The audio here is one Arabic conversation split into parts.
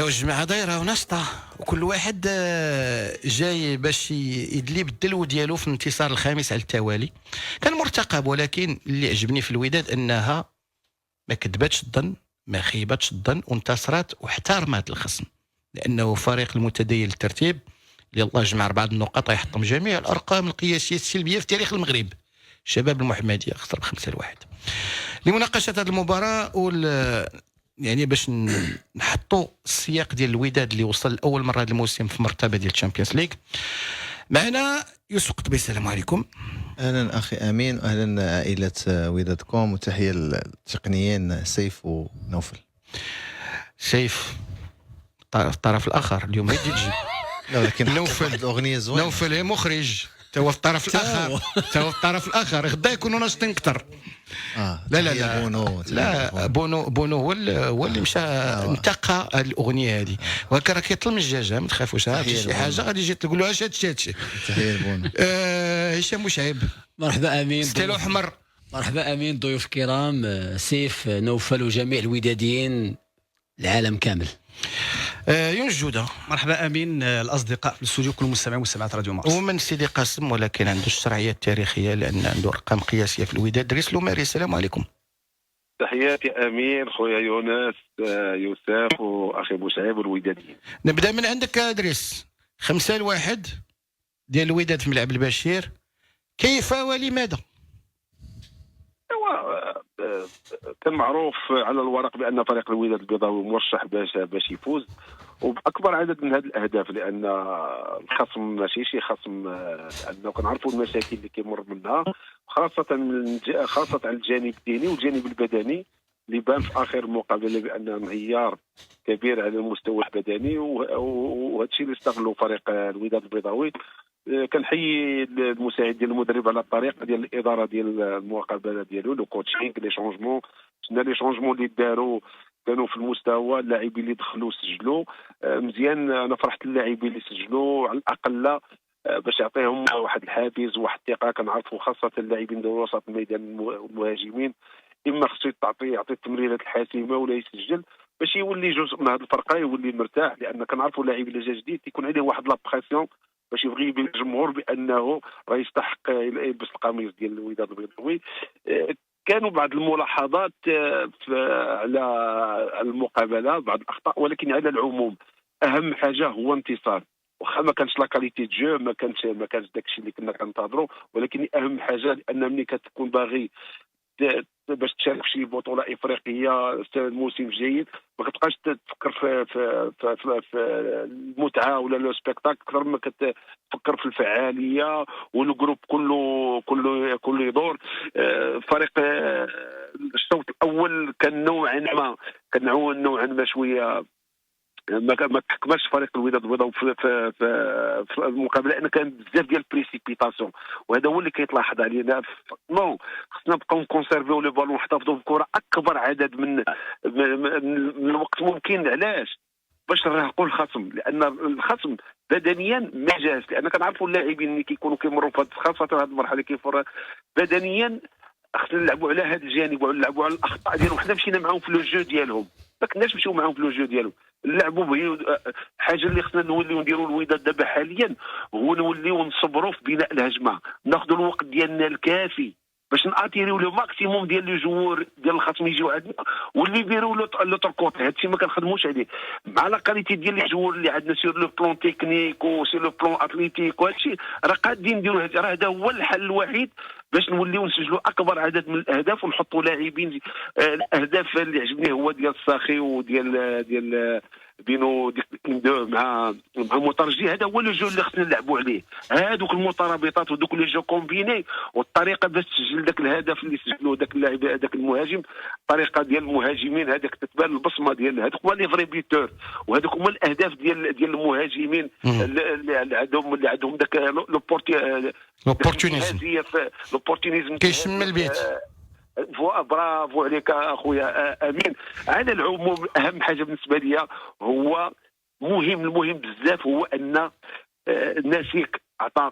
الجماعة دايرة ونشطة وكل واحد جاي باش يدلي بالدلو ديالو في الانتصار الخامس على التوالي. كان مرتقب، ولكن اللي عجبني في الوداد انها ما كذبتش الظن، ما خيبتش الظن، وانتصرت واحترمت الخصم، لانه فريق المتدين الترتيب اللي الله جمع 4 النقاط يحطم جميع الارقام القياسيه السلبيه في تاريخ المغرب. شباب المحمديه خسر ب5-1. لمناقشه هذه المباراه يعني باش نحطوا السياق ديال الوداد اللي وصل لاول مره هذا الموسم في مرتبه ديال الشامبيونز ليغ، معنا يوسف قطبي. السلام عليكم. اهلا اخي امين، واهلا عائله وداد كوم، وتحيه للتقنيين سيف ونوفل. سيف الطرف الاخر اليوم هي تجي لكن نوفل اغنيه زوينه. نوفل هي مخرج، هو في الطرف الاخر، هو في الطرف الاخر. غدا يكونوا ناشطين اكثر. لا بونو لا بونو هو اللي مشى انتقى هذه الاغنيه هذه، وهكا راه كيطل من الدجاجه، ما تخافوش. هادشي شي حاجه غادي يجي تقول له هادشي. تحيه بونو. هشام مشعب. مرحبا امين. ستيلو حمر. مرحبا امين، ضيوف كرام، سيف، نوفل، وجميع الوداديين العالم كامل. يونس جوده. مرحبا امين، الاصدقاء في الاستوديو، كل المستمعين ومستمعات راديو مارس. ومن سيدي قاسم، ولكن عنده الشرعيه التاريخيه لان عنده ارقام قياسيه في الوداد، دريس لوماري. السلام عليكم. تحياتي امين، خويا يونس، يوسف واخي مشعب والوداديين. نبدا من عندك دريس. 5-1 ديال الوداد في ملعب البشير، كيف ولماذا؟ كان معروف على الورق بان فريق الوداد البيضاوي مرشح باش يفوز وباكبر عدد من هذه الاهداف، لان الخصم ماشي شي خصم، لانه كنعرفوا المشاكل اللي كيمر منها، خاصه على الجانب الديني والجانب البدني اللي بان في اخر مقابله بان انهيار كبير على المستوى البدني، وهذا الشيء اللي استغلوا فريق الوداد البيضاوي. كنحيي المساعد ديال المدرب على الطريقه ديال الاداره ديال المقابله ديالو، لو كوتشينغ، لي شونجمون. شفنا لي شونجمون اللي داروا كانوا في المستوى، اللاعبين اللي دخلوا سجلوا مزيان. انا فرحت اللاعبين اللي سجلوا على الاقل باش يعطيهم واحد الحافز وواحد الثقه. كنعرفوا خاصه اللاعبين ديال وسط الميدان والمهاجمين، اما خصو يعطي التمريرات الحاسمه ولا يسجل باش يولي جزء من هذه الفرقه، يولي مرتاح، لان كنعرفوا اللاعب اللي جا جديد يكون عليه واحد لابريسيون باش يبغي يبين الجمهور بانه راه يستحق يلبس القميص ديال الوداد البيضاوي. كانوا بعض الملاحظات على المقابله، بعض الاخطاء، ولكن على العموم اهم حاجه هو انتصار. واخا ما كانش لا كاليتي دو جو، ما كانش داكشي اللي كنا كنتظروا، ولكن اهم حاجه لان ملي كتكون باغي باش تشارك في شي بطوله افريقيه الموسم جيد، ما كتبقاش تفكر في المتعه ولا لو سبيكتاكل اكثر ما كتفكر في الفعاليه والجروب كله يدور. فريق الشوط الاول كان نوعا ما شويه ما تحكمش فريق الوداد البيضاوي في المقابله، لان كان بزاف ديال البريسيبيتاسيون، وهذا هو اللي كيتلاحظ علينا. نو خصنا نبقاو نكونسيرفيو لي بالون، نحتفظوا بالكره اكبر عدد من الوقت ممكن. علاش؟ باش نرهقوا الخصم، لان الخصم بدنيا ما جاهز، لان كنعرفوا اللاعبين اللي كيكونوا كيمروا خاصه هذه المرحله كيفر بدنيا. خصنا نلعبوا على هذا الجانب ونلعبوا على الاخطاء ديالهم. حنا مشينا معاهم في لو جو ديالهم، ما كناش نمشيو معاهم في لو جو ديالهم، نلعبوا به. حاجه اللي خصنا نوليو نديروا الوداد دابا حاليا هو نوليو نصبروا في بناء الهجمه، ناخذوا الوقت ديالنا الكافي باش ناتيريو لو ماكسيموم ديال لي جوور ديال الخصم يجيو عندنا، واللي يديروا لو تركوت. هادشي ما كنخدموش عليه مع لا كاليتي ديال لي جوور اللي عندنا سير لو بلون تكنيك وسير لو بلون اتليتيك، وهادشي راه قادين نديروا. راه هذا هو الحل الوحيد باش نوليو نسجلوا اكبر عدد من الاهداف ونحطوا لاعبين. الاهداف اللي عجبني هو ديال الساخي وديال بينو ديك مع مترجي. هذا هو لو جو اللي خصنا نلعبوا عليه، هذوك المترابطات ودوك لي جو كومبيني، والطريقه باش تسجل ذاك الهدف اللي سجلوه ذاك اللاعب هذاك المهاجم. الطريقه ديال المهاجمين هذاك تتبان البصمه ديال هذوك هما لي فري بيتور، وهذوك هما الاهداف ديال المهاجمين اللي عندهم ذاك لوبورتونيزم كيشم البيت. برافو عليك اخويا امين. على العموم اهم حاجه بالنسبه لي هو المهم بزاف، هو ان ناسيك عطى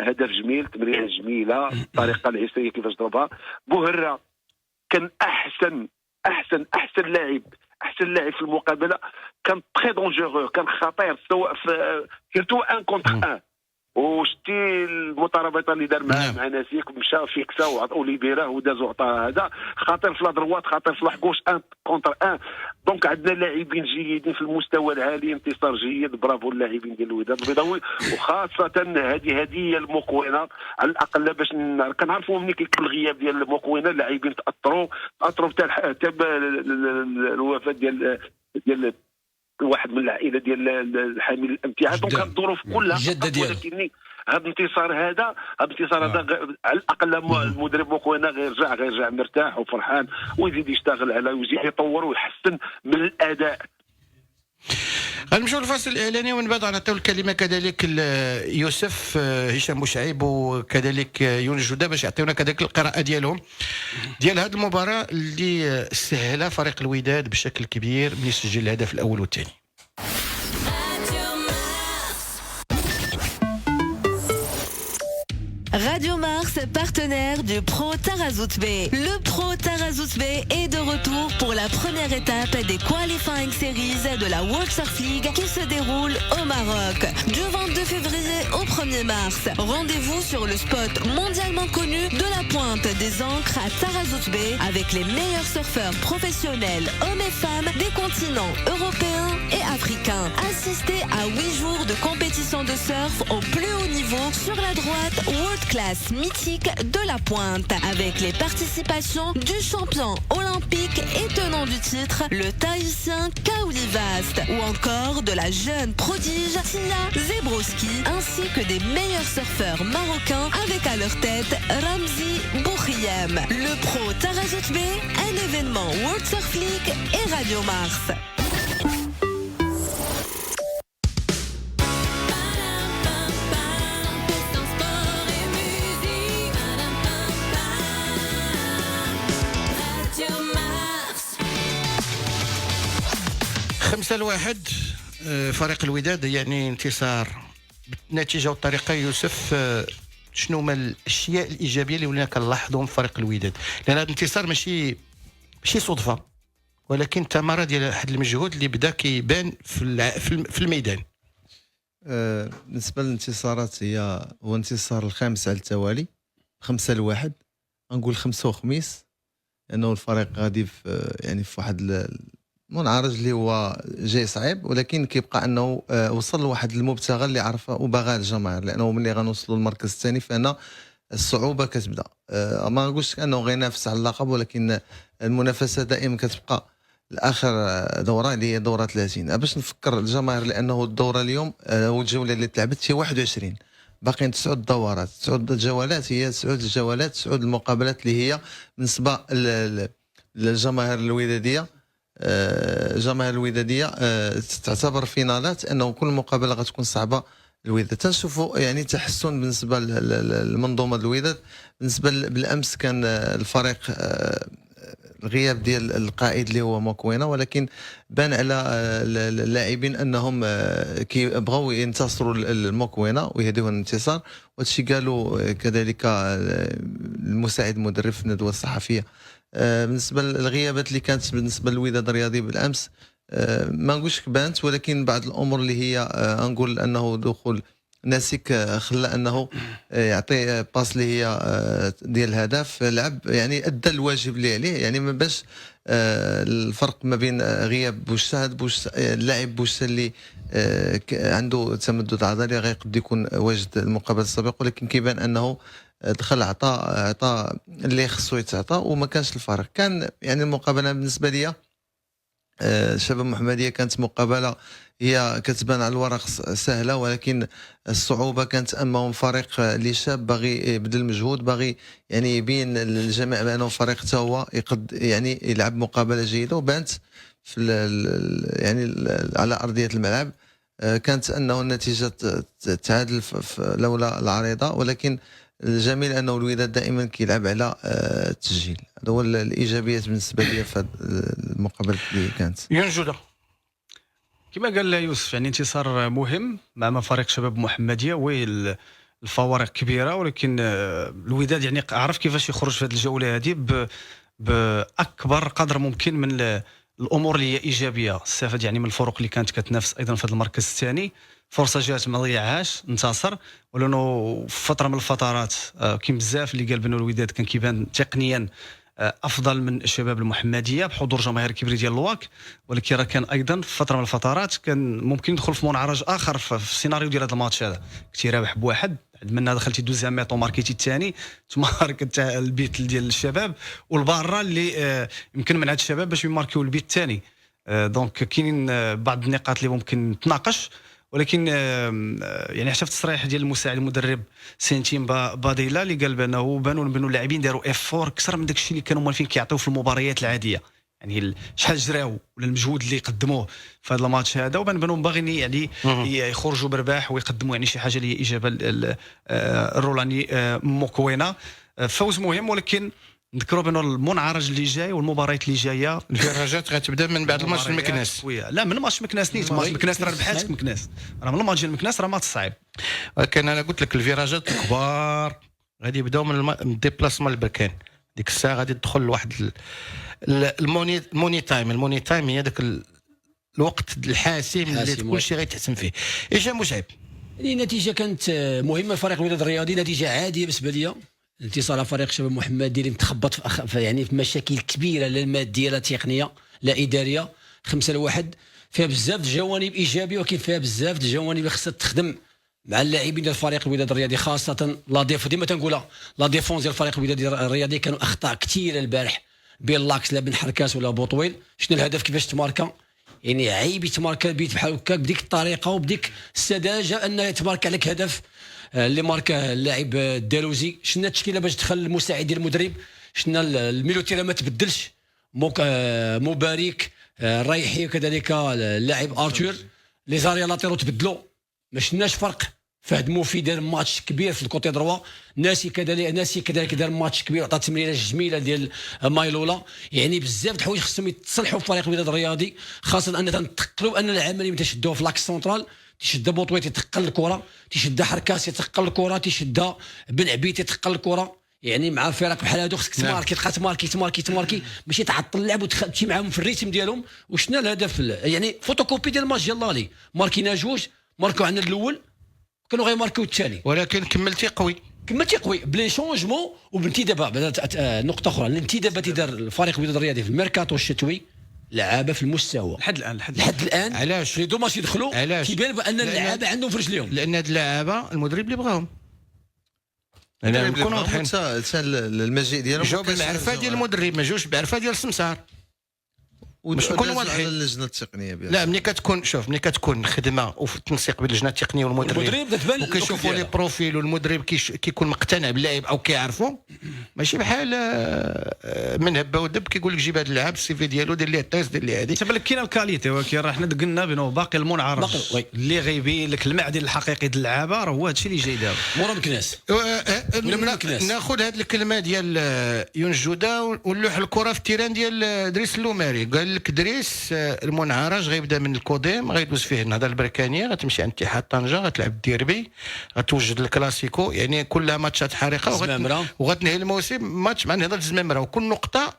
هدف جميل، تمريره جميله، الطريقه العسريه كيفاش ضربها. بوهره كان احسن لاعب احسن لاعب في المقابله، كان تري دونجورو، كان خطير سواء في سيرتو ان كونتر ان. وشتي المطاربه اللي دار مع ناسيك، مشى فيكسا وعطاو ليبيراه ودازو عطاه، هذا خاطر في لادروات، خاطر في لاحكوش ان كونتر ان. دونك عندنا لاعبين جيدين في المستوى العالي، انتصار جيد، برافو اللاعبين ديال الوداد البيضاوي، وخاصه هذه هي المكونه على الاقل باش كنعرفوا ملي كيكون الغياب ديال المكونه اللاعبين تاثروا حتى الوفاه ديال واحد من العائله ديال حامل الامتياز. دونك الظروف كلها، ولكن هذا الانتصار هذا على الاقل المدرب مكوينه غيرجع مرتاح وفرحان، ويزيد يشتغل على ويزيد يطور ويحسن من الاداء. غنمشيو للفاصل الاعلاني ومن بعد غنعطيو الكلمه كذلك يوسف هشام بوشعيب وكذلك يونس جوده باش يعطيونا كذلك القراءه ديالهم ديال هذه المباراه اللي سهلها فريق الوداد بشكل كبير من يسجل الهدف الاول والثاني. Radio Mars, partenaire du Pro Tarazout B. Le Pro Tarazout B est de retour pour la première étape des Qualifying Series de la World Surf League qui se déroule au Maroc. Du 22 février au 1er mars, rendez-vous sur le spot mondialement connu de la pointe des Ancres à Tarazout B avec les meilleurs surfeurs professionnels, hommes et femmes des continents européens et africains. Assistez à 8 jours de compétition de surf au plus haut niveau sur la droite World Classe mythique de la pointe avec les participations du champion olympique et tenant du titre, le Tahitien Kaouli Vast, ou encore de la jeune prodige Tia Zebrowski, ainsi que des meilleurs surfeurs marocains avec à leur tête Ramzi Boukhiem. Le Pro Tarazout B, un événement World Surf League et Radio Mars. خمسة لواحد فريق الوداد، يعني انتصار بالنتيجة والطريقة. يوسف شنو هما الاشياء الايجابيه اللي ولينا كنلاحظوهم في فريق الوداد؟ لان هذا الانتصار ماشي صدفه، ولكن ثمره ديال واحد المجهود اللي بدا كيبان في الميدان. بالنسبه للانتصارات هو انتصار الخامس على التوالي 5-1، نقول خمسة وخميس، لانه الفريق غادي في واحد منعرج اللي هو جاي صعيب، ولكن كيبقى انه وصل لواحد المبتغى اللي عرفه وباغاه الجماهير، لانه ملي غنوصلوا للمركز الثاني فانا الصعوبه كتبدا. ما نقولش انه غينافس على اللقب، ولكن المنافسه دائما كتبقى لاخر دوره اللي هي دوره 30. باش نفكر الجماهير، لانه الدوره اليوم والجوله اللي تلعبت هي 21، باقيين 9 دورات، 9 جولات، هي 9 الجولات، 9 المقابلات اللي هي بالنسبه للجماهير الوداديه. الجماهير الوداديه تعتبر فينالات، انه كل مقابله غتكون صعبه. الوداد تنشوفوا يعني تحسن بالنسبه للمنظومه الوداد. بالنسبه بالامس كان الفريق الغياب ديال القائد اللي هو موكوينه، ولكن بان على اللاعبين انهم كيبغوا ينتصروا الموكوينه ويهديوها الانتصار، وهادشي قالوا كذلك المساعد المدرب في الندوه الصحفيه. بالنسبه للغيابات اللي كانت بالنسبه للوداد الرياضي بالامس، ما نقولش بانت، ولكن بعض الامور اللي هي نقول انه دخول ناسك خلى انه يعطي باس اللي هي ديال الهدف، لعب يعني ادى الواجب اللي عليه. يعني ما باش الفرق ما بين غياب بوشتا، اللاعب بوشتا اللي عنده تمدد عضلي غيقد يكون واجد المقابله السابقه، ولكن كيبان انه دخل عطى اللي خصو يتعطى وما كانش الفرق. كان يعني المقابله بالنسبه لي شباب محمديه كانت مقابله هي كتبان على الورق سهله، ولكن الصعوبه كانت امام فريق اللي شاب باغي يبذل مجهود، باغي يعني يبين للجميع بانه فريق حتى هو يقد يعني يلعب مقابله جيده، وبانت في يعني على ارضيه الملعب. كانت انه النتيجه تعادل لولا العريضه، ولكن الجميل انه الوداد دائما كيلعب على التسجيل. هذا هو الايجابيات بالنسبه لي في المقابله اللي كانت. ينجوده كما قال يوسف، يعني انتصار مهم مع فريق شباب محمديه، والفوارق كبيره، ولكن الوداد يعني عرف كيفاش يخرج في هذه الجوله هذه باكبر قدر ممكن من الامور اللي هي ايجابيه استفاد يعني من الفرق اللي كانت كتنافس ايضا في هذا المركز الثاني. فرصه جات ما ضيعهاش، انتصر. ولانه في فتره من الفترات كاين بزاف اللي قال بانه الوداد كان كيبان تقنيا افضل من الشباب المحمديه بحضور جماهير كبير ديال الواك، ولكن راه كان ايضا في فتره من الفترات كان ممكن يدخل في منعرج اخر في السيناريو ديال هذا الماتش هذا. كنتي رابح بواحد، عندنا دخلتي دوزيام ميطو ماركيتي الثاني، تمارك تاع البيت ديال الشباب والبارا اللي يمكن من هاد الشباب باش يماركيو البيت الثاني. دونك كاينين بعض النقاط اللي ممكن تناقش، ولكن يعني حتى في التصريح ديال المساعد المدرب سنتيم باديلا اللي قال بانوا اللاعبين داروا افور اكثر من داك الشيء اللي كانوا موالفين كيعطيو في المباريات العاديه. يعني شحال جراو ولا المجهود اللي قدموه في هذا الماتش هذا، وبانوا باغيين يعني يخرجوا برباح ويقدموا يعني شي حاجه اللي هي اجابه الرولاني موكوينا. فوز مهم، ولكن نذكروا بانه المنعرج اللي جاي والمباريات اللي جايه الفراجات غتبدا من بعد الماتش المكناس. لا من ماتش مكناس نيت، ماتش مكناس راه ربحات مكناس، راه من الماتش ديال مكناس راه ماتش صعيب. ولكن انا قلت لك الفراجات الكبار غادي يبداو من الديبلاسمون للبركان. ديك الساعه غادي تدخل لواحد الموني تايم هي داك الوقت الحاسم اللي كل شيء غيتحسم فيه. هشام مشعب، النتيجه كانت مهمه لفريق الوداد الرياضي، نتيجه عاديه بالنسبه لي. الانتصار على فريق شباب محمد اللي متخبط يعني في مشاكل كبيره، لا ماديه لا تقنيه لا اداريه. 5-1 فيها بزاف الجوانب ايجابيه، ولكن فيها بزاف الجوانب اللي خصها تخدم مع اللاعبين ديال الفريق الوداد الرياضي، خاصه لا ديما تنقولها لا ديفونس ديال الفريق الوداد الرياضي. كانوا اخطاء كثيره البارح بين لاكس لا بن حركاس ولا بوطويل. شنو الهدف كيفاش تماركا؟ يعني عيب يتماركا البيت بحال هكاك بديك الطريقه وبديك السذاجه انه يتماركا عليك هدف اللي ماركاه اللاعب الدالوزي. شنا التشكيله باش دخل المساعد ديال المدرب، شنا الميلوتيرا ما تبدلش، مبارك الرايحي كذلك اللاعب ارتور لي زاريا لاتيرو تبدلوا، ما شناش فرق. فهد موفي دار ماتش كبير في الكوتي دروا، ناسي كذلك دار ماتش كبير وعطى تمريره جميله ديال مايلولا. يعني بزاف د الحوايج خصهم يتصلحوا في فريق الوداد الرياضي، خاصه ان تنتقلوا ان العمليه تشدوه في لاكس سونترال، تشد بوطويت يتقل الكره، تشد حركاس يتقل الكره، تشد بن عبيد يتقل الكره. يعني مع فرق بحال هادو خصك تماركي، تبقى تماركي ماشي تعطل اللعب وتمشي معاهم في الريتم ديالهم. وشنا الهدف يعني فوتوكوبي ديال الماتش ديال لالي، ماركينا جوج، ماركو عندنا الاول كانوا غيماركيو الثاني، ولكن كملتي قوي بلي شونجمون وبانتدابات. نقطه اخرى، الانتدابات اللي دار الفريق الوداد الرياضي في الميركاتو الشتوي لعابه في المستوى لحد الان. علاش لي دوماش يدخلوا كيبان بان اللعابه عندهم في رجليهم، لان هاد اللعابه المدرب اللي بغاهم. انا نكون واضحين حتى المجيء ديالهم جاوا بالمعرفه ديال المدرب، ما جاوش بعرفه ديال السمسار. باش نكونوا واضحين على اللجنه التقنيه لا ملي كتكون خدمه وفي التنسيق بين اللجنه التقنيه والمدرب وكيشوفوا لي بروفيل والمدرب كيكون مقتنع باللاعب او كيعرفوا، ماشي بحال من هبه ودب كيقول لك جيب هذا اللاعب السي في ديالو دير ليه التيست دير ليه هذه. تبان لك كاين الكاليتي، ولكن راه حنا قلنا بانه باقي المنعرج اللي غيبين لك المعدن الحقيقي ديال اللعابه، راه هو هذا الشيء اللي جاي دابا مورا مكناس. ناخذ هذه الكلمه ديال يونس جوده ونلوح الكره في التيران ديال دريس اللوماري. قال لك دريس المنعرج غيبدا من الكوديم، غيدوز فيه النهضه البركانيه، غتمشي عند اتحاد طنجه، غتلعب الديربي، غتوجد الكلاسيكو، يعني كلها ماتشات حارقه، وغتنهي الموسم ماتش مع نهضه الزمامره، وكل نقطه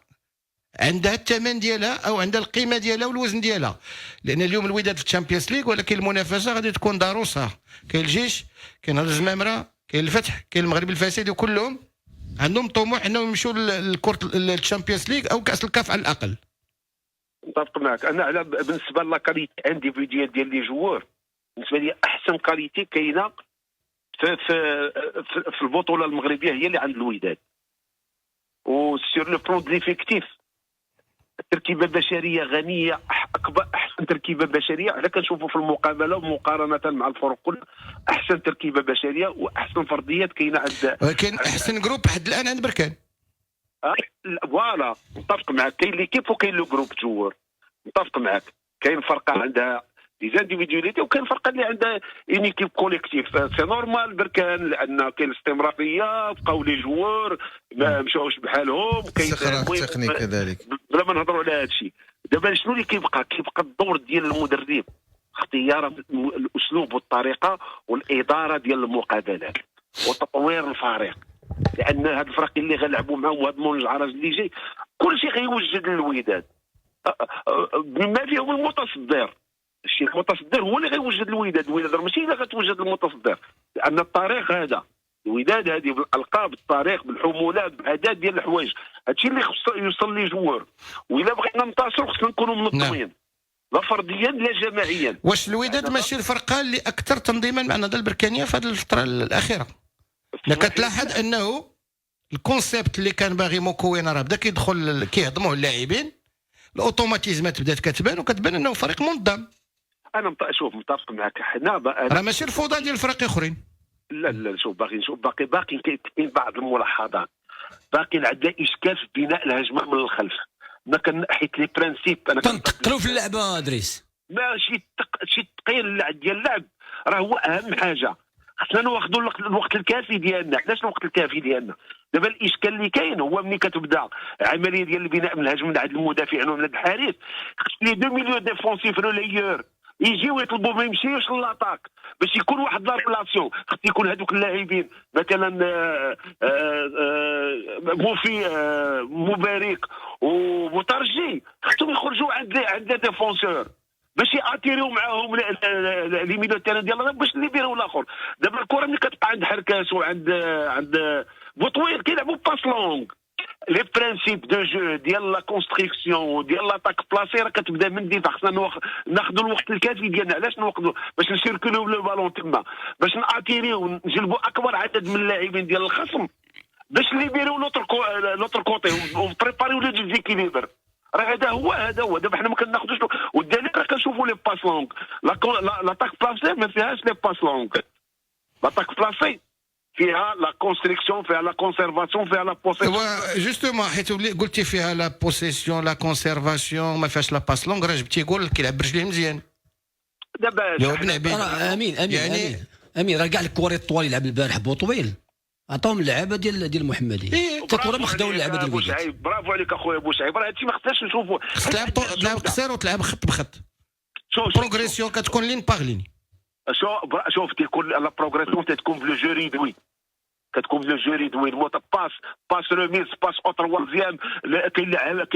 عندها الثمن ديالها او عندها القيمه ديالها والوزن ديالها. لان اليوم الوداد في الشامبيونز ليغ، ولكن المنافسه غادي تكون ضروسه. كاين الجيش، كاين نهضه الزمامره، كاين الفتح، كاين المغرب الفاسدي، وكلهم عندهم طموح انهم يمشوا للكره الشامبيونز ليغ او كاس الكاف على الاقل. نتفق معك. انا على بالنسبه لاكاليتي انديفيديوال ديال لي جوار، بالنسبه لي احسن كاليتي كاينه في البطوله المغربيه هي اللي عند الوداد. وسير لو بلون ديفيكتيف تركيبه بشريه غنيه، احسن تركيبه بشريه على كنشوفوا في المقابله ومقارنه مع الفرق كلها، احسن تركيبه بشريه واحسن فرديات كاينه عند. ولكن احسن جروب حد الان عند بركان. فوالا نتفق معك. كاين ليكيب وكاين لو جروب جوار، نتفق معك. كاين فرقه عندها دي زانديفيدواليتي وكاين فرقه اللي عندها اون ايكيب كوليكتيف. سي نورمال بركان لان كاين الاستمراريه، بقاو لي جوار ما مشاوش بحالهم، كاين التقني كذلك. بلا ما نهضروا على هذا الشيء. دابا شنو اللي كيبقى الدور ديال المدرب، اختيار الاسلوب والطريقه والاداره ديال المقابلات وتطوير الفريق. لان هاد الفرق اللي غنلعبوا معاهم وهاد المنعرج اللي جاي كل شيء غيوجد للوداد. بما فيهم المتصدر. الشيء المتصدر هو اللي غيوجد الوداد راه ماشي اللي غتوجد المتصدر، لان الطريق هذا الوداد هذه بالالقاب، الطريق بالحمولات باعداد ديال الحوايج، هادشي اللي خصو يوصل ليه جوار. والا بغينا ننتصروا خصنا نكونوا منظمين، لا فرديا لا جماعيا. واش الوداد ماشي الفرقه اللي اكثر تنظيما مع النهضه البركانيه في هذه الفتره الاخيره؟ كتلاحظ انه الكونسيبت اللي كان باغي موكوينا راه بدا كيدخل كيهضموه اللاعبين، الاوتوماتيزمات بدات كتبان وكتبان انه فريق منظم. انا شوف متفق معك، حنا راه ماشي الفوضى ديال الفرق اخرين. لا شوف باقي كاين بعض الملاحظات، باقي عندنا اشكال في بناء الهجمه من الخلف. ما كان حيت لي برانسيب انا تنتقلوا في اللعبه ادريس، ماشي شي تقيل ديال اللعب راه هو اهم حاجه. خصنا ناخذوا الوقت الكافي ديالنا. علاش الوقت الكافي ديالنا؟ دابا الاشكال اللي كاين هو ملي كتبدا عمليه ديال البناء من الهجم من عند المدافعين ومن عند الحارس، خص لي دو ميليو ديفونسيف ريليور يجيو يطلبوا ما يمشيوش للاطاك باش يكون واحد لا ريلاسيون. خص يكون هذوك اللاعبين مثلا موفي مبارك ومترجي خصهم يخرجوا عند لي ديفونسور باش ياتيريو معاهم لي ميليو تيران ديال باش يبيروا الاخر. دابا الكره ملي كتبقى عند حركاس وعند بوطويل كيلعبوا باس لونغ. لي برانسيب دو جو ديال لا كونستركسيون ديال لاطاك بلاسي راه كتبدا من الدفاع. خصنا ناخذوا الوقت الكافي ديالنا. علاش ناخذوا؟ باش نسيركليو لو بالون تما، باش ناتيريو ونجلبوا اكبر عدد من اللاعبين ديال الخصم باش ليبيريو لوتر كوتي وبريباريو لو ديزيكيليبر. راه هذا هو دابا حنا ما كناخذوش. والدليل راه كنشوفوا لي باس لونغ. لاطاك بلاسي ما فيهاش لي باس لونغ. لاطاك بلاسي فيها لا كونستركسيون، فيها لا كونسيرفاسيون، فيها لا بوسيسيون. جوستومون حيت قلتي فيها لا بوسيسيون لا كونسيرفاسيون ما فيهاش لا باس لونغ، راه جبتي جول كيلعب برجليه مزيان. دابا امين راه كاع الكوري الطوال يلعب البارح بوطويل عطاهم اللعابه ديال المحمدي. حتى كره ما خداو اللعابه ديال الوداد. برافو عليك اخويا بوشعيب. راه هادشي ما خصناش نشوفوا. خص تلعب قصير وتلعب خط بخط. بروغريسيون كتكون لين باغ لين. شوف تيكون لا بروغريسيون تتكون بلو جو ريدوي. كتكون بلو جو ريدوي الموت باس ريميز باس اوتر وازيام. كاين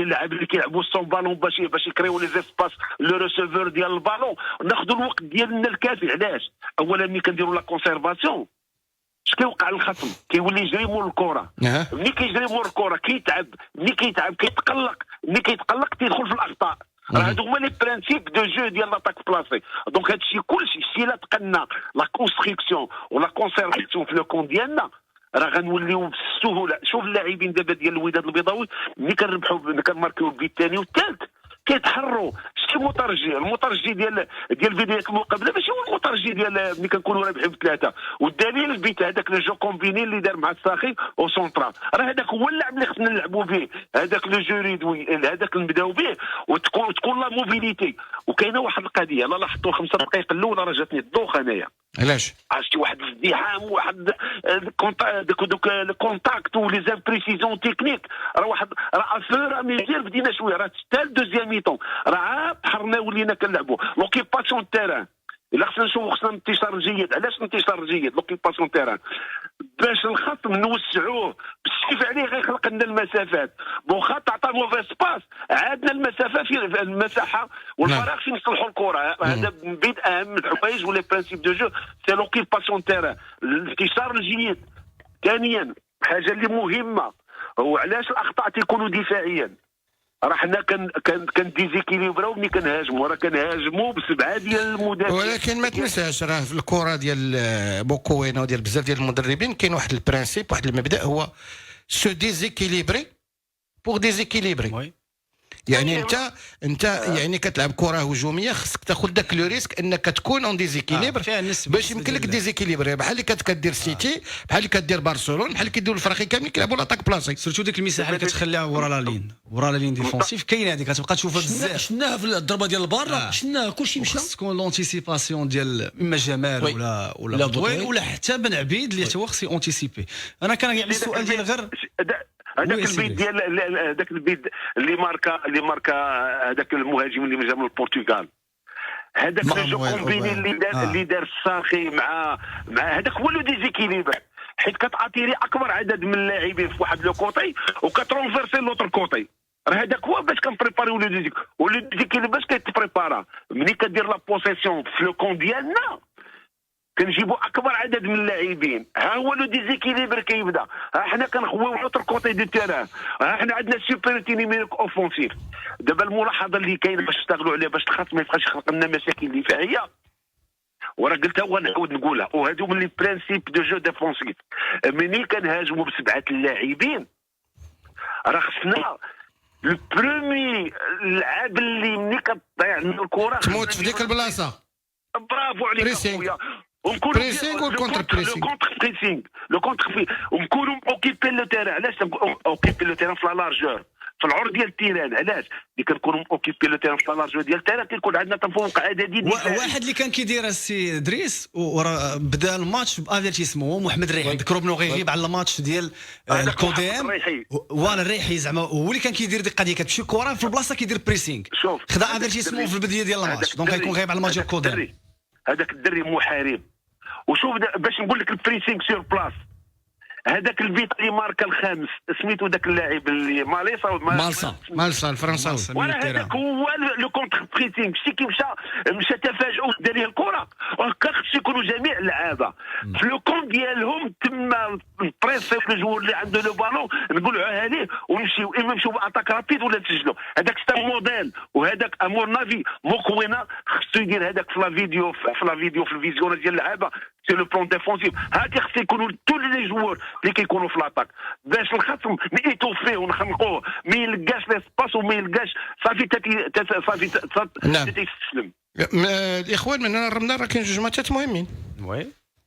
لاعب اللي كيلعبوا سون بالون باش يكريو لي زيسباس لو ريسيفور ديال البالون. ناخذوا الوقت ديالنا الكافي. علاش؟ اولا ملي كنديروا لا كونسيرفاسيون اش كيوقع للخصم؟ كيولي يجري مور الكره. ملي كيجري مور الكره كيتعب، ملي كيتعب كيتقلق، ملي كيتقلق تيدخل في الاخطاء. راه هادو هما لي برانسيب دو جو ديال لاطاك بلاسي. دونك هادشي كلشي سي لا تقنا لا كونستركسيون ولا كونسيرفاسيون في لو كون ديالنا راه غنوليو بالسهوله. شوف اللاعبين دابا ديال الوداد البيضاوي ملي كنماركيو البيت الثاني والثالث كيتحروا. شتي المترجي ديال فيديوهات المقابله ماشي هو المترجي ديال ملي كنكونوا رابحين بثلاثه. والدليل البيت هذاك لو جو كومبيني اللي دار مع الساخي او سونترال راه هذاك هو اللعب اللي خصنا نلعبوا به. هذاك لو جو ريدوي هذاك نبداو به وتكون لا موبيليتي. وكاينه واحد القضيه لا لاحظتوا 5 دقائق الاولى راه جاتني الدوخه انايا. علاش؟ عرفتي واحد الازدحام واحد دوك الكونتاكت ولي زامبريسيزون تكنيك. راه واحد راه افور ميزير بدينا شويه راه حتى الدوزيام ميطون راه بحرنا ولينا كنلعبوا لوكيباسيون تيران. الا خصنا نشوفوا خصنا انتشار جيد. علاش انتشار جيد؟ لوكيباسيون تيران باش الخط نوسعوه بالسيف عليه غيخلق لنا المسافات. خط عطى موفيس باس عادنا المسافه في المساحه والفراغ فين نصلحوا الكره. هذا من بين اهم الحوايج ولي برانسيب دو جو سي لوكيباسيون تيران الانتشار الجيد. ثانيا حاجه اللي مهمه هو علاش الاخطاء تيكونوا دفاعيا. راه حنا كنديزيكيليبراو ملي كنهاجموا راه كنهاجموا بسبعه ديال المدافعين. ولكن ما تنساش راه في الكره ديال بوكوينا وديال بزاف ديال المدربين كاين واحد البرانسيب واحد المبدا هو سو ديزيكيليبري بور ديزيكيليبري. يعني انت يعني كتلعب كره هجوميه خصك تاخذ داك لو ريسك انك تكون اون ديزيكيليبر باش يمكن لك ديزيكيليبر بحال اللي كدير سيتي بحال اللي كدير برشلونه بحال اللي كيديروا الفريق كاملين كيلعبوا لاطاك بلاصي. سيرتو ديك المساحه اللي كتخليها ورا لا لين ديفونسيف كاينه هذيك كتبقى تشوفها بزاف. شناها في الضربه ديال البار شناها كلشي مشى. تكون لونتيسيباسيون ديال اما جمال ولا بطويل ولا حتى بن عبيد اللي هو خصو اونتيسيبي. انا كان يعني السؤال ديال غير هذاك البيت ديال هذاك البيت اللي ماركا هذاك المهاجم اللي جا من البرتغال. هذاك الجو كومبيني اللي دار الساخي مع هذاك هو لو ديزيكيليبر. حيت كتعطيري اكبر عدد من اللاعبين في واحد لو كوتي وكترونفيرسي لوطر كوتي. راه هذاك هو باش كنبريباريو لو ديزيك، ولو ديزيك باش كيتبريبارا ملي كدير لا بوسيسيون في لو كون ديالنا كنجيبوا اكبر عدد من اللاعبين. ها هو لو ديزيكيليبر كيبدا، ها حنا كنخويو لوتر كوتي دو تيران، ها حنا عندنا سوبريتي نيميريك اوفونسيف. دابا الملاحظه اللي كاينه باش نشتغلوا عليها باش الخصم ما يبقاش يخلق لنا مشاكل دفاعيه، وراه قلتها ونعاود نقولها، وهادو من لي برانسيب دو جو ديفونسيف. ملي كنهاجموا بسبعه اللاعبين راه خصنا البرومي اللعاب اللي ملي كتضيع لنا الكره تموت في ديك البلاصه. برافو عليك بريسينغ. اخويا. بريسينغ والكونتر بريسينغ. لو ونكونوا اوكيبي لو تيران. علاش اوكيبي لو تيران في لا لارجور في العرض ديال التيران؟ علاش اللي كنكونوا اوكيبي لو تيران في لا لارجور ديال التيران كيكون عندنا تفوق عددي دفاعي. واحد اللي كان كيدير السي دريس وراه بدا الماتش بافيرتيسمون هو محمد ريحي. ذكروا بنو غيغيب على الماتش ديال الكوديم ولا الريحي زعما هو اللي كان كيدير ديك القضيه كتمشي كره في البلاصه كيدير بريسينغ. خدا افيرتيسمون في البدايه ديال الماتش دونك غيكون غايب على الماتش ديال الكوديم. هذاك الدري محارب. وشوف باش نقول لك البريسينغ سور بلاس، هذاك البيت اللي ماركا الخامس سميتو ذاك اللاعب اللي مالسا الفرنساوي. وانا هذاك هو لو كونتر بريسينغ. شتي كي مشى تفاجئوا دار ليه الكره، وهكا خصو يكونوا جميع اللعابه في لو كون ديالهم تما بريسي الجوار اللي عنده لو بالون نقولوا ليه ونمشيو اما نمشيو باتاك رابيد ولا نسجلوا. هذاك ستا موديل، وهذاك امور نافي موكوينا خصو يدير هذاك في لا فيديو في الفيزيون ديال اللعابه سي لو بلون ديفونسيف. هاكي خصو يكونوا تو لي جوار اللي كيكونوا في لاطاك باش الخصم نيتوفيه ونخنقوه ما يلقاش ليسباس وما يلقاش صافي تيستسلم. الاخوان من هنا لرمضان راه كاين جوج ماتشات مهمين. وي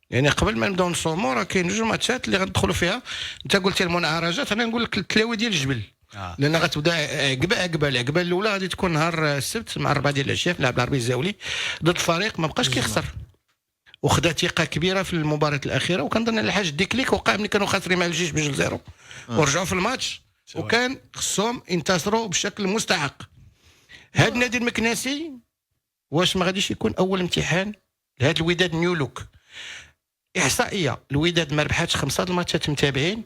يعني قبل ما نبداو نصوموا راه كاين جوج ماتشات اللي غندخلوا فيها. انت قلتي المنعرجات، انا نقول لك التلاوي ديال الجبل. لان غتبدا عقبه العقبه الاولى غادي تكون نهار السبت مع 4 ديال العشيه في لعب العربي الزاولي ضد فريق ما بقاش كيخسر وخدا ثقه كبيره في المباراه الاخيره. وكنظن الحاج ديكليك وقع ملي كانوا خاسرين مع الجيش ب2-0 ورجعوا في الماتش وكان خصهم ينتصروا بشكل مستحق. هذا النادي المكناسي واش ما غاديش يكون اول امتحان لهذا الوداد نيو لوك؟ احصائيه الوداد ما ربحاتش 5 الماتشات متابعين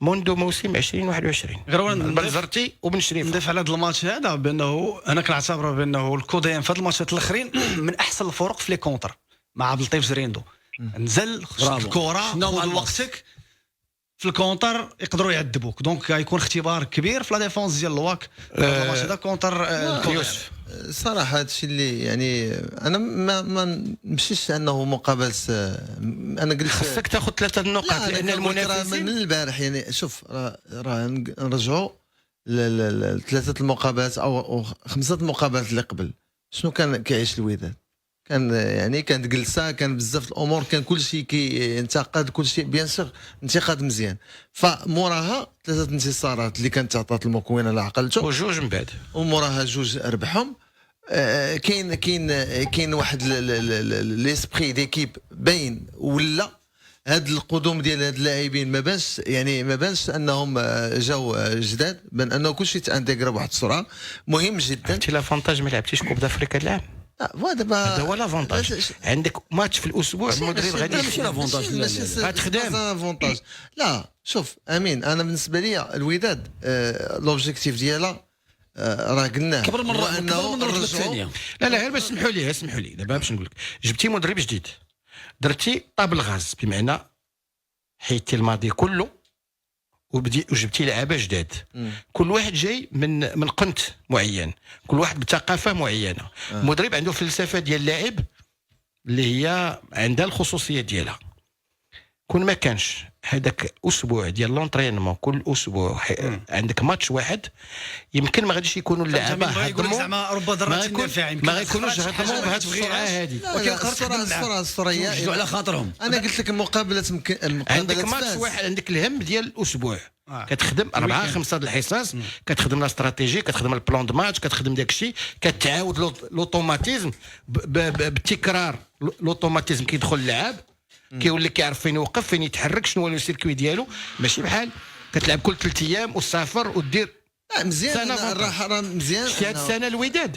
منذ موسم 2021 غير بنزرتي وبن شريف. نضيف على هذا الماتش هذا بانه انا كنعتبره بانه الكوديم في هذه الماتشات الاخرين من احسن الفرق في لي كونتر مع عبد اللطيف زريندو. نزل الكره خذ وقتك في الكونتر يقدروا يعذبوك. دونك غيكون اختبار كبير في لا ديفونس ديال الواك الماتش هذا كونتر يوسف. صراحه هذا الشيء اللي يعني انا ما نمشيش انه مقابله. انا قلت خصك تاخذ 3 النقاط لان المنافسين من البارح يعني شوف راه نرجعوا ل3 المقابلات او 5 المقابلات اللي قبل. شنو كان كيعيش الوداد؟ كان يعني كانت جلسه، كان بزاف الامور، كان كل شيء كينتقد، كل شيء بيان سور انتقاد مزيان. فموراها 3 انتصارات اللي كانت تعطات المكونه اللي عقلته وجوج من بعد وموراها 2 ربحهم. كاين واحد ليسبري ديكيب باين ولا هاد القدوم ديال هاد اللاعبين ما بانش انهم جاو جداد، بان انه كل شيء تانتيغرا بواحد السرعه مهم جدا. انت لافونتاج ما لعبتيش كوب دافريكا العام. هذا هو لافونتاج. عندك ماتش في الاسبوع المدرب غادي ماشي لافونتاج غتخدم. لا شوف امين، انا بالنسبه لي الوداد لوبجيكتيف ديالها راه قلناه كبر من الرتبه الثانيه. لا غير باش اسمحوا لي دابا باش نقول لك جبتي مدرب جديد، درتي طابل غاز بمعنى حيدتي الماضي كله وجبتي لعابه جداد. كل واحد جاي من قنت معين، كل واحد بثقافه معينه. المدرب عنده فلسفه ديال اللاعب اللي هي عندها الخصوصيه ديالها. كون ما كانش هذاك اسبوع ديال لونطرينمون كل اسبوع عندك ماتش واحد، يمكن ما غاديش يكونوا اللعابه هضموا زعما رب ضربات النافع، ما غيكونوش هضموا بهذه السرعه هذه. السرعه على خاطرهم. انا قلت لك المقابله عندك ماتش واحد، عندك الهم ديال الاسبوع كتخدم 4-5 د الحصص، كتخدم لا استراتيجي، كتخدم البلان دو ماتش، كتخدم داك الشيء، كتعاود لوطوماتيزم بالتكرار. لوطوماتيزم كيدخل اللعاب كيولي كيعرف فين يوقف، فين يتحرك، شنو هو السيركوي ديالو. ماشي بحال كتلعب كل 3 ايام وتسافر ودير مزيان. راه مزيان هاد السنه الوداد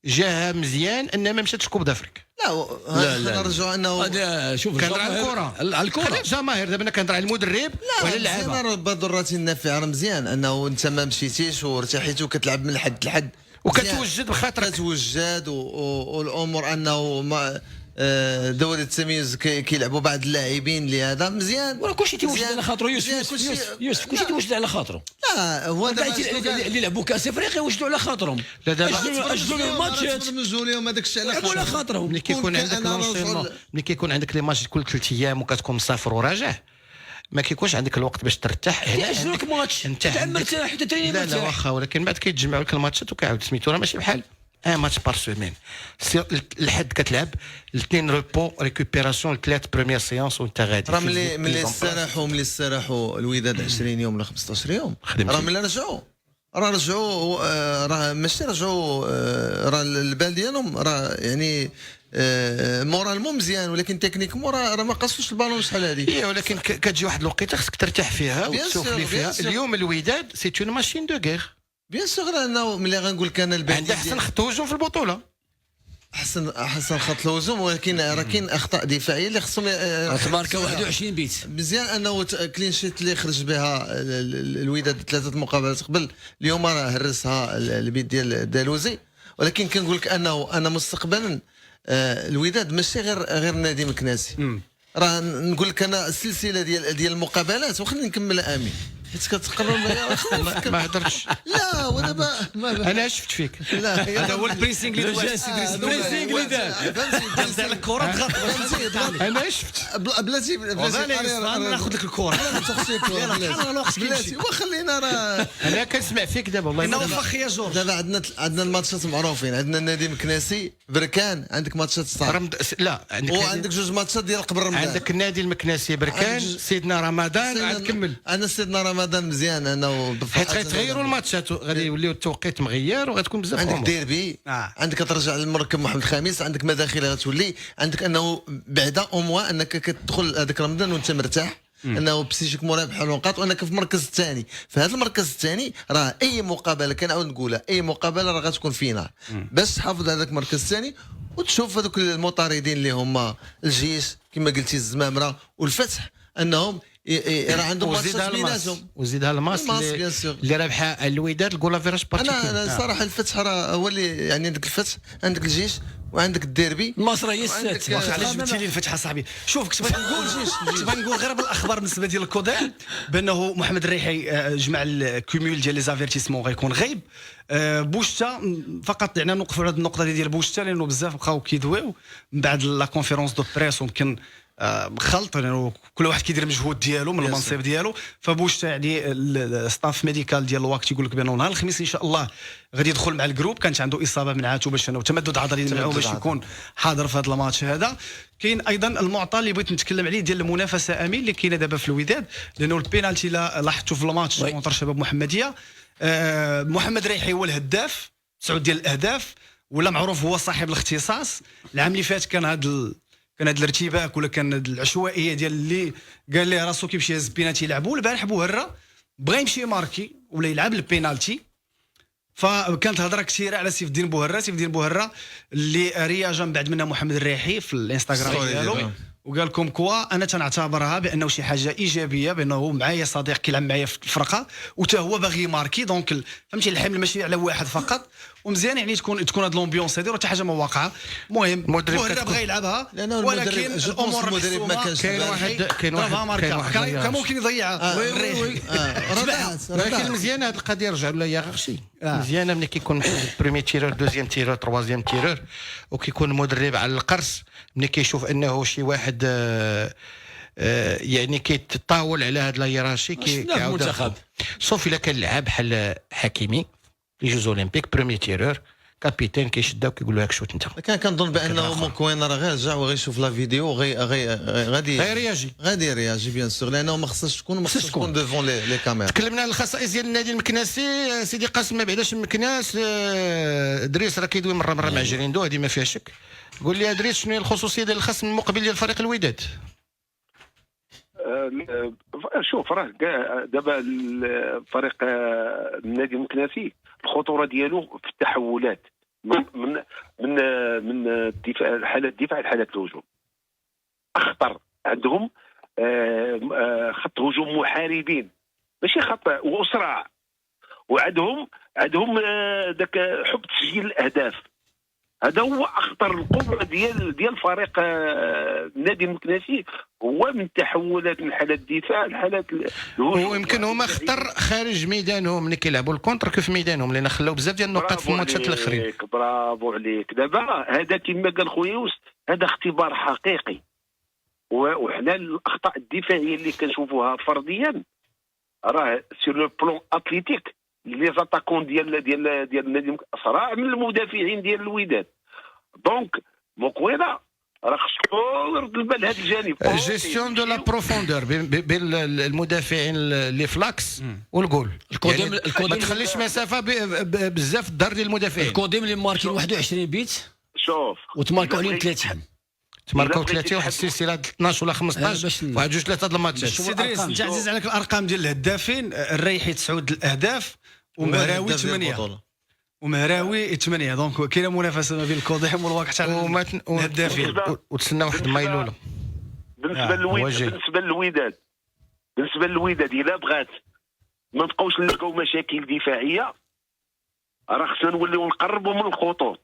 جاها مزيان ان ما مشاتش كوب دافريك. لا نرجعوا انه هذا شوف كنهضر على الكره، على الكره خلي الجماهير دابا انا كنهضر على المدرب وعلى اللعابه. لا بضرات النافعه راه مزيان انه انت ما مشيتيش وارتحيتي وكتلعب من الحد لحد وكتوجد بخاطرك، كتوجد والامور انه ما دوري التمييز كيلعبوا بعض اللاعبين اللي هذا مزيان. ولا كلشي تيوجد على خاطره. يوسف كلشي تيوجد على خاطره. لا هو اللي لعبوا كاس افريقيا وجدوا على خاطرهم. لا دابا اجلوا الماتشات نزولوا لهم هذاك الشيء على خاطرهم. ملي كيكون عندك ملي كيكون عندك لي ماتش كل 3 ايام وكتكون مسافر وراجع، ما كيكونش عندك الوقت باش ترتاح. ياجلوا لك ماتش انت مرتاح حتى تريني لا مرتاح. واخا، ولكن بعد كيتجمعوا لك الماتشات وكيعاود سميتو، راه ماشي بحال ماتش بار سيمين. الحد كتلعب، الاثنين روبو ريكوبيراسيون، الثلاث بريمير سيونس وانت غادي. راه ملي استراحوا الوداد 20 يوم ولا 15 يوم، راه ملي رجعوا راه ماشي رجعوا راه البال ديالهم راه يعني مورالمون مزيان، ولكن تكنيك راه ما قصوش البالون شحال هذه. ولكن كتجي واحد الوقيته خصك ترتاح فيها وتسوفلي فيها. اليوم الوداد سي اون ماشين دو غير. بيان سور انه ملي غنقول لك انا البال عنده احسن خط هجوم في البطوله، احسن خط الهجوم، ولكن راه كاين اخطاء دفاعيه اللي خصهم تماركا 21 بيت. مزيان انه كلين شيت اللي خرج بها الوداد 3 مقابلات قبل، اليوم راه هرسها البيت ديال دالوزي. ولكن كنقول لك انه انا مستقبلا الوداد ماشي غير نادي مكناسي. راه نقول لك انا السلسله ديال المقابلات، وخليني نكمل امين حيت كتقرر ما هضرتش. لا ودابا انا شفت فيك. لا هذا هو البريسينغ اللي البريسينغ اللي دار الكره ضغط. انا شفت بلاتي ناخذ لك الكره. بلاتي وخلينا راه انا كنسمع فيك دابا والله. انه فخ يا جورج. دابا عندنا الماتشات معروفين، عندنا النادي المكناسي بركان، عندك ماتشات صعب. لا وعندك 2 ماتشات ديال قبل رمضان. عندك النادي المكناسي بركان، سيدنا رمضان عاد كمل. انا سيدنا رمضان مزيان انه حيت غيتغيروا الماتشات، غادي يوليو التوقيت مغير وغتكون بزاف. عندك ديربي، عندك ترجع للمركب محمد الخامس، عندك مداخل غتولي، عندك انه بعدا اوموا انك كتدخل هذاك رمضان وانت مرتاح، انه بسيجيك مرابح النقاط وانك في المركز الثاني. فهذا المركز الثاني راه اي مقابله كنعاود نقولها، اي مقابله راه غتكون فينا باش تحافظ على هذاك المركز الثاني وتشوف هذوك المطاردين اللي هما الجيش كما قلتي الزمامره والفتح انهم راه عندهم ماتشات بيناتهم. وزيدها الماس اللي رابحه الوداد الكولا فيراج بارتي. انا صراحه الفتح راه هو اللي يعني عندك الفتح، عندك الجيش وعندك الديربي. مصر هي السات. علاش جبتي لي الفتح اصاحبي؟ شوف كنت باغي نقول غير بالاخبار بالنسبه ديال الكودال بانه محمد الريحي جمع الكوميول ديال لي زافيرتيسمون غيكون غايب. بوشتا فقط يعني نوقفوا على هذه النقطه ديال بوشتا لانه بزاف بقاو كيدويو من بعد لا كونفيرونس دو بريس ويمكن خلط يعني كل واحد كيدير المجهود ديالو من المنصب ديالو. فبوشتا يعني الستاف ميديكال ديال الواك تيقول لك بانه نهار الخميس ان شاء الله غادي يدخل مع الجروب. كانت عنده اصابه منعاتو باش انه تمدد عضلي منعو باش يكون حاضر في هذا الماتش هذا. كاين ايضا المعطى اللي بغيت نتكلم عليه ديال المنافسه امين اللي كاينه دابا في الوداد، لانه البينالتي لا لاحظتوا في الماتش كونتر شباب محمديه. محمد ريحي هو الهداف 9 ديال الاهداف، ولا معروف هو صاحب الاختصاص. العام اللي فات كان هذا الارتباك ولا كان العشوائيه ديال اللي قال ليه راسو كيمشي يهز بينالتي يلعبوا. البارح بوهره بغى يمشي ماركي ولا يلعب البينالتي، فكانت هضره كثيره على سيف الدين بوهره اللي رياجا من بعد منها محمد الريحي في الانستغرام ديالو وقال لكم كوا انا تنعتبرها بانه شي حاجه ايجابيه، بانه معايا صديق كيلعب معايا في الفرقه وتا هو باغي ماركي. دونك فهمتي الحمل ماشي على واحد فقط، ومزيان يعني تكون هاد لومبيونس هذه حتى حاجه ما واقعه. المهم مدرب بغى يلعبها، ولكن الامور المدرب ما كانش. كاين واحد كان ممكن يضيعها. ولكن مزيانه هذه القضيه رجعوا لها ياغشي مزيانه ملي كيكون بريمي تيرور دوزيام تيرور تروازيام تيرور وكيكون المدرب على القرص ملي كيشوف انه شي واحد يعني كيتطاول على هذا لايراشي كيعاود صوف الا كان لعاب بحال حكيمي في جوز اولمبيك بريمي تيرور كابيتان كيشدها وكيقول له هاك شوت انت. كنظن بانه موكوين راه غير رجع وغيشوف لا فيديو غادي يرياجي بيان سور، لانه ما خصهاش تكون ديفون لي كاميرا. تكلمنا على الخصائص ديال النادي المكناسي. سيدي قاسم ما بعداش المكناس دريس راه كيدوي مره مع جريندو، هذه ما فيها شك. قول لي ادريس شنو هي الخصوصيه ديال الخصم المقبل ديال فريق الوداد؟ شوف راه دابا فريق النادي المكناسي الخطوره ديالو في التحولات، من الدفاع، حالات الدفاع لحالات الهجوم. اخطر عندهم خط هجوم محاربين ماشي خط واسرع، وعندهم ذاك حب تسجيل الاهداف. هذا هو اخطر القوه ديال فريق النادي المكناسي، هو من تحولات من حالات الدفاع لحالات الهجوم. ويمكن هما خطر خارج ميدانهم ملي كيلعبوا الكونتر كيف ميدانهم، لان خلاو بزاف ديال النقاط في الماتشات الاخرين. برافو عليك. دابا هذا كما قال خويا يوسف، هذا اختبار حقيقي، وحنا الاخطاء الدفاعيه اللي كنشوفوها فرديا راه سير لو بلون اتليتيك لي زاتاكون ديال النادي اسرع من المدافعين ديال الوداد. دونك مقوينه راه خصو يرد البال لهذا الجانب. جيستيون دو لا بروفوندور بين المدافعين اللي فلاكس والجول. القدم ما تخليش مسافه بزاف الدار ديال المدافعين. القدم اللي ماركين 21 بيت شوف وتماركوا عليهم 30. تماركوا 30 واحد السلسله 12 ولا 15 واحد جوج ثلاثه د الماتشات. سي ادريس انت عزيز عليك الارقام ديال الهدافين، الريحي 9 الاهداف ومهراوي 8 ومهراوي 8. دونك كاينه منافسه ما بين الكوديم والواقع تاع الهدافين. وتسنى واحد الميلوله بالنسبه للوداد الا بغات ما نبقاوش نلقاو مشاكل دفاعيه، راه خصنا نوليو نقربوا من الخطوط.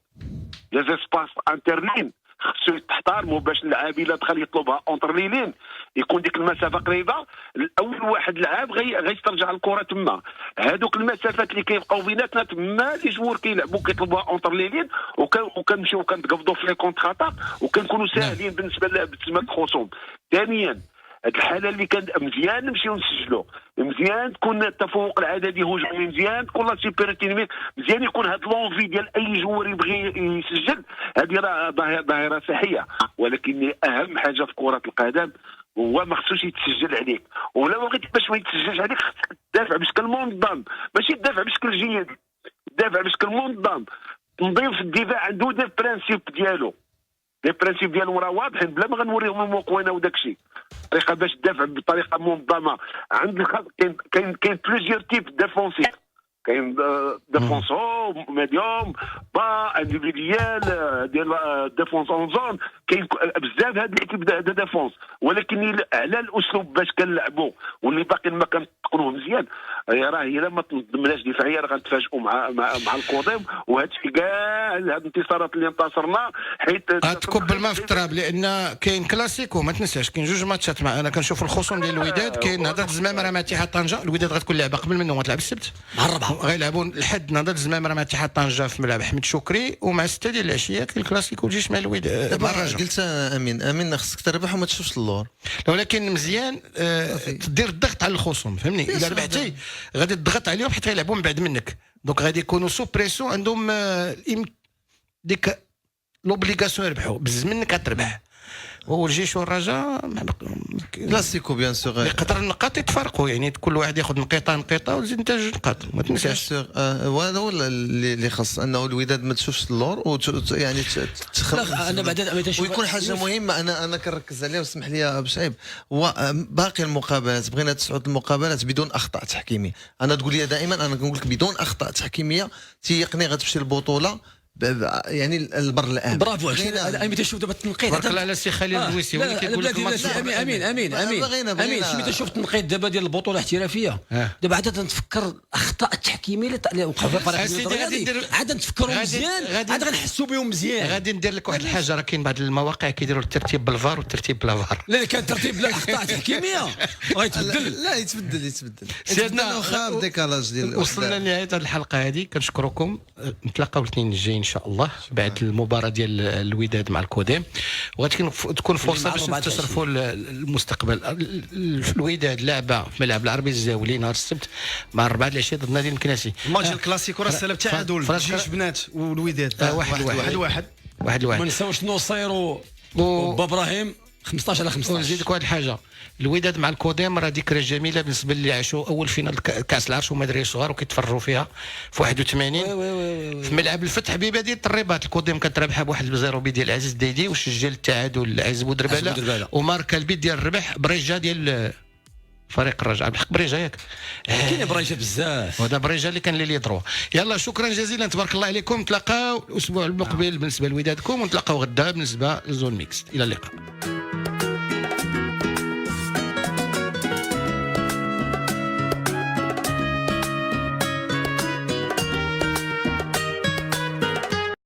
لي زيسباس انترنين خصو تحترموا باش اللاعب الا دخل يطلبها اونتر ليلين يكون ديك المسافه قريبه. الاول واحد لعاب غيسترجع الكره تما. هذوك المسافات اللي كيبقاو بيناتنا تما لي جوار كيلعبوا كيطلبوها اونتر ليلين، وكنمشيو كنتقبضوا في لي كونتر اتاك وكنكونوا ساهلين بالنسبه للخصوم. ثانيا هاد الحاله اللي كانت مزيان نمشيو نسجلوا، مزيان تكون التفوق العددي هجومي، مزيان تكون لا سوبيريتي، مزيان يكون هاد لونفي ديال اي جوار يبغي يسجل. هذه راه ظاهره صحيه، ولكن اهم حاجه في كره القدم هو ما خصوش يتسجل عليك. ولا بغيتي باش ما يتسجلش عليك خصك تدافع بشكل منظم، ماشي تدافع بشكل جيد، تدافع بشكل منظم. تنظيم في الدفاع عنده دي برانسيب ديالو، لي برانسيب ديالهم راه واضحين بلا ما غنوريهم المقوينه وداك الشيء. طريقه باش تدافع بطريقه منظمه. عند كاين بليزيور تيب ديفونسيف، كاين ديفونسور ميديوم با انديفيديال ديال ديفونس اون زون، كاين بزاف هاد ليكيب دو ديفونس. ولكن على الاسلوب باش كنلعبوا واللي باقي ما كنتقنوه مزيان، راه الا ما تنظمناش دفاعيا راه غنتفاجئوا مع القدم. وهذا الشيء كاع هاد الانتصارات اللي انتصرنا حيت تكب الماء في التراب، لان كاين كلاسيكو ما تنساش، كاين جوج ماتشات انا كنشوف الخصوم ديال الوداد. كاين نهضه الزمامره مع اتحاد طنجه، الوداد غتكون لعبه قبل منه غتلعب السبت مع الربعه، غيلعبوا الحد نهضه الزمامره مع اتحاد طنجه في ملعب احمد شكري، ومع 6 ديال العشيه كاين الكلاسيكو الجيش مع الوداد مع الرجاء. قلت امين خصك تربح وما تشوفش اللور. ولكن مزيان تدير الضغط على الخصوم، فهمني؟ الا ربحتي غادي تضغط عليهم حيت غيلعبوا من بعد منك، دونك غادي يكونوا سو بريسيون، عندهم ديك لوبليغاسيون يربحوا بز منك غتربح. والجيش والرجاء كلاسيكو بيان سور يقدر النقاط يتفرقوا، يعني كل واحد ياخذ نقيطه ويزيد انت جوج نقاط ما تنساش. وهذا هو اللي خص انه الوداد ما تشوفش اللور يعني انا بعدا ويكون حاجه مهمه انا كنركز عليها واسمح لي بشعيب. هو باقي المقابلات بغينا تسعود المقابلات بدون اخطاء تحكيميه. انا تقول لي دائما انا كنقول لك بدون اخطاء تحكيميه تيقني غتمشي البطوله يعني البر الان. برافو امين تشوف دابا التنقيط بارك الله على السي خليل الدويسي هو اللي كيقول لك امين شوف التنقيط دابا ديال البطوله الاحترافيه. دابا عاد تنفكر الاخطاء التحكيميه اللي وقعوا في فريق عاد نتفكروا مزيان، عاد غنحسوا بهم مزيان. غادي ندير لك واحد الحاجه، راه كاين بعض المواقع كيديروا الترتيب بالفار والترتيب بلا فار. لا كان ترتيب بلا اخطاء تحكيميه غيتبدل. لا يتبدل سيدنا خاب ديكالاج ديال. وصلنا لنهايه هذه الحلقه هذه، كنشكركم. نتلاقاو الاثنين الجاي ان شاء الله بعد المباراه ديال الوداد مع الكوديم، وغادي تكون فرصه باش نتصرفوا المستقبل. الوداد لعبه في ملعب العربي الزاولي نهار السبت مع 4 العشيه ضد النادي المكناسي. الماتش الكلاسيكو راه سالب تعادل الجيش بنات والوداد 1-1. ما نساوش نوصيرو وابراهيم 15-15. ونزيد لك واحد الحاجه، الوداد مع الكوديم راه ذكرى جميله بالنسبه اللي عاشوا اول فينال كاس العرش وما دراري صغار وكيتفرجوا فيها في 81 في ملعب الفتح ببديل الرباط. الكوديم كانت رابحه بواحد 0 ديال عزيز الديدي، وسجل التعادل عزيز بودرباله، وماركا البيت ديال الربح برجه ديال فريق الرجاء بحق بريجا ياك كاين بريجه بزاف. وهذا بريجا اللي كان لي دروا. يلا شكرا جزيلا تبارك الله عليكم. نتلاقاو الاسبوع المقبل بالنسبه لودادكم ونتلاقاو غدا بالنسبه للزون ميكس. الى اللقاء.